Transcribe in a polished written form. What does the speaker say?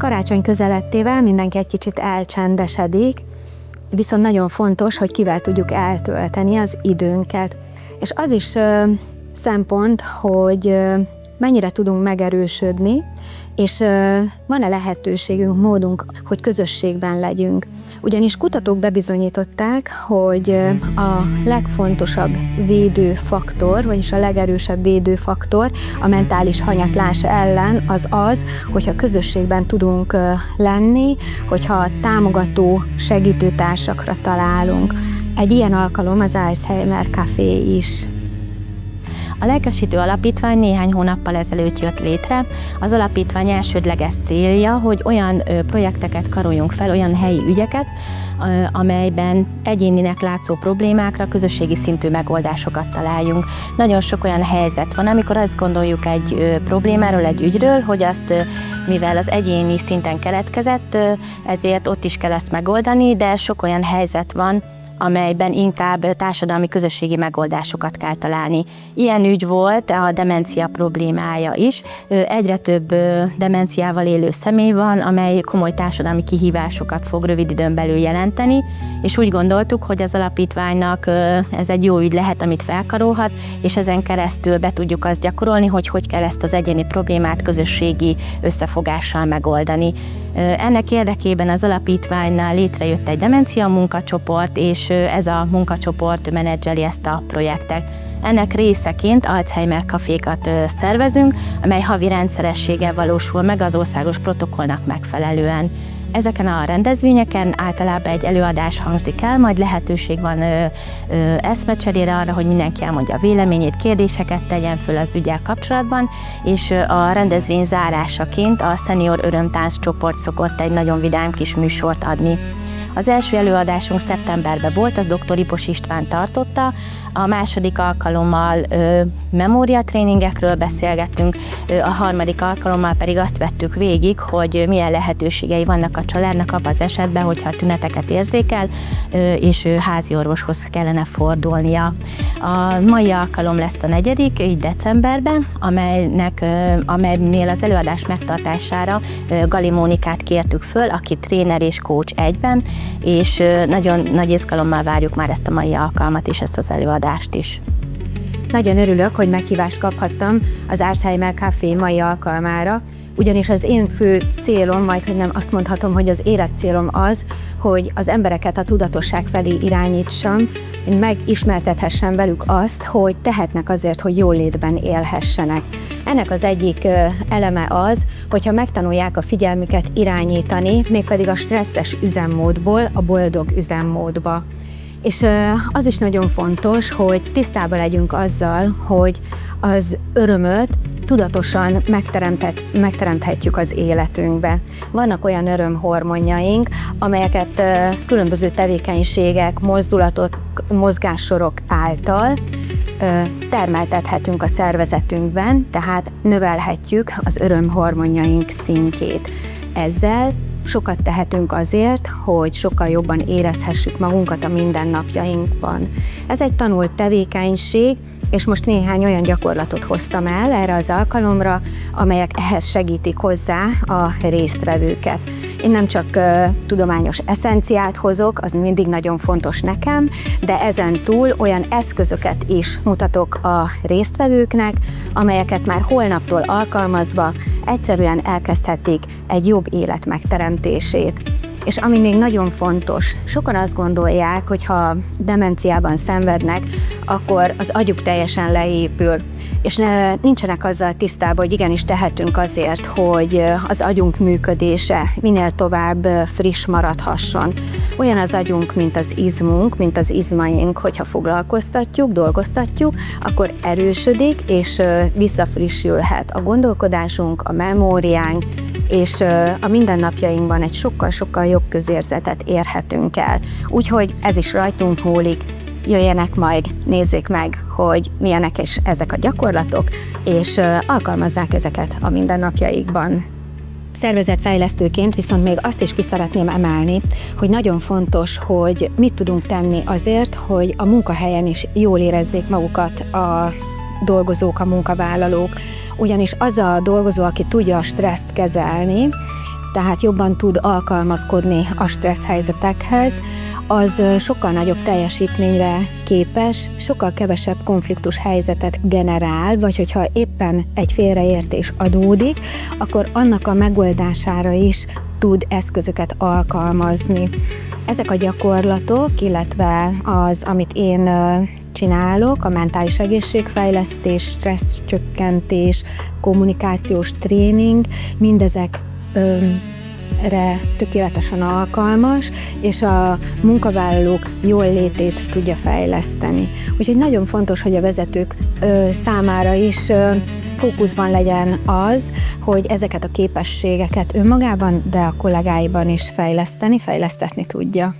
Karácsony közelettével mindenki egy kicsit elcsendesedik, viszont nagyon fontos, hogy kivel tudjuk eltölteni az időnket. És az is szempont, hogy mennyire tudunk megerősödni, és van-e lehetőségünk, módunk, hogy közösségben legyünk. Ugyanis kutatók bebizonyították, hogy a legfontosabb védőfaktor, vagyis a legerősebb védőfaktor a mentális hanyatlás ellen az, hogyha közösségben tudunk lenni, hogyha támogató segítőtársakra találunk. Egy ilyen alkalom az Alzheimer Café is. A Lelkesítő Alapítvány néhány hónappal ezelőtt jött létre. Az alapítvány elsődleges célja, hogy olyan projekteket karoljunk fel, olyan helyi ügyeket, amelyben egyéninek látszó problémákra közösségi szintű megoldásokat találjunk. Nagyon sok olyan helyzet van, amikor azt gondoljuk egy problémáról, egy ügyről, hogy azt, mivel az egyéni szinten keletkezett, ezért ott is kell ezt megoldani, de sok olyan helyzet van, amelyben inkább társadalmi közösségi megoldásokat kell találni. Ilyen ügy volt a demencia problémája is. Egyre több demenciával élő személy van, amely komoly társadalmi kihívásokat fog rövid időn belül jelenteni, és úgy gondoltuk, hogy az alapítványnak ez egy jó ügy lehet, amit felkarolhat, és ezen keresztül be tudjuk azt gyakorolni, hogy kell ezt az egyéni problémát közösségi összefogással megoldani. Ennek érdekében az alapítványnál létrejött egy demencia munkacsoport, és ez a munkacsoport menedzseli ezt a projektet. Ennek részeként Alzheimer kafékat szervezünk, amely havi rendszerességgel valósul meg az országos protokollnak megfelelően. Ezeken a rendezvényeken általában egy előadás hangzik el, majd lehetőség van eszmecserére arra, hogy mindenki elmondja a véleményét, kérdéseket tegyen föl az üggyel kapcsolatban, és a rendezvény zárásaként a Senior Örömtánc csoport szokott egy nagyon vidám kis műsort adni. Az első előadásunk szeptemberben volt, az dr. Ipos István tartotta, a második alkalommal memóriatréningekről beszélgettünk, a harmadik alkalommal pedig azt vettük végig, hogy milyen lehetőségei vannak a családnak abban az esetben, hogyha a tüneteket érzékel, és házi orvoshoz kellene fordulnia. A mai alkalom lesz a negyedik, így decemberben, amelynél az előadás megtartására Gali Mónikát kértük föl, aki tréner és coach egyben, és nagyon nagy izgalommal várjuk már ezt a mai alkalmat és ezt az előadást is. Nagyon örülök, hogy meghívást kaphattam az Alzheimer Café mai alkalmára, ugyanis az én fő célom, vagy hogy nem azt mondhatom, hogy az életcélom az, hogy az embereket a tudatosság felé irányítsam, hogy megismertethessem velük azt, hogy tehetnek azért, hogy jól létben élhessenek. Ennek az egyik eleme az, hogyha megtanulják a figyelmüket irányítani, mégpedig a stresszes üzemmódból a boldog üzemmódba. És az is nagyon fontos, hogy tisztában legyünk azzal, hogy az örömöt tudatosan megteremthetjük az életünkbe. Vannak olyan örömhormonjaink, amelyeket különböző tevékenységek, mozdulatok, mozgássorok által termeltethetünk a szervezetünkben, tehát növelhetjük az örömhormonjaink szintjét. Ezzel sokat tehetünk azért, hogy sokkal jobban érezhessük magunkat a mindennapjainkban. Ez egy tanult tevékenység, és most néhány olyan gyakorlatot hoztam el erre az alkalomra, amelyek ehhez segítik hozzá a résztvevőket. Én nem csak tudományos eszenciát hozok, az mindig nagyon fontos nekem, de ezen túl olyan eszközöket is mutatok a résztvevőknek, amelyeket már holnaptól alkalmazva egyszerűen elkezdhetik egy jobb élet megteremtését. És ami még nagyon fontos, sokan azt gondolják, hogy ha demenciában szenvednek, akkor az agyuk teljesen leépül, és nincsenek azzal tisztában, hogy igenis tehetünk azért, hogy az agyunk működése minél tovább friss maradhasson. Olyan az agyunk, mint az izmunk, mint az izmaink, hogyha foglalkoztatjuk, dolgoztatjuk, akkor erősödik, és visszafrissülhet a gondolkodásunk, a memóriánk, és a mindennapjainkban egy sokkal-sokkal jobb közérzetet érhetünk el. Úgyhogy ez is rajtunk múlik, jöjjenek majd, nézzék meg, hogy milyenek is ezek a gyakorlatok, és alkalmazzák ezeket a mindennapjaikban. Szervezetfejlesztőként viszont még azt is ki szeretném emelni, hogy nagyon fontos, hogy mit tudunk tenni azért, hogy a munkahelyen is jól érezzék magukat a dolgozók, a munkavállalók, ugyanis az a dolgozó, aki tudja a stresszt kezelni, tehát jobban tud alkalmazkodni a stressz helyzetekhez, az sokkal nagyobb teljesítményre képes, sokkal kevesebb konfliktus helyzetet generál, vagy hogyha éppen egy félreértés adódik, akkor annak a megoldására is tud eszközöket alkalmazni. Ezek a gyakorlatok, illetve az, amit én csinálok, a mentális egészségfejlesztés, stresszcsökkentés, kommunikációs tréning, mindezek tökéletesen alkalmas, és a munkavállalók jól létét tudja fejleszteni. Úgyhogy nagyon fontos, hogy a vezetők számára is fókuszban legyen az, hogy ezeket a képességeket önmagában, de a kollégáiban is fejlesztetni tudja.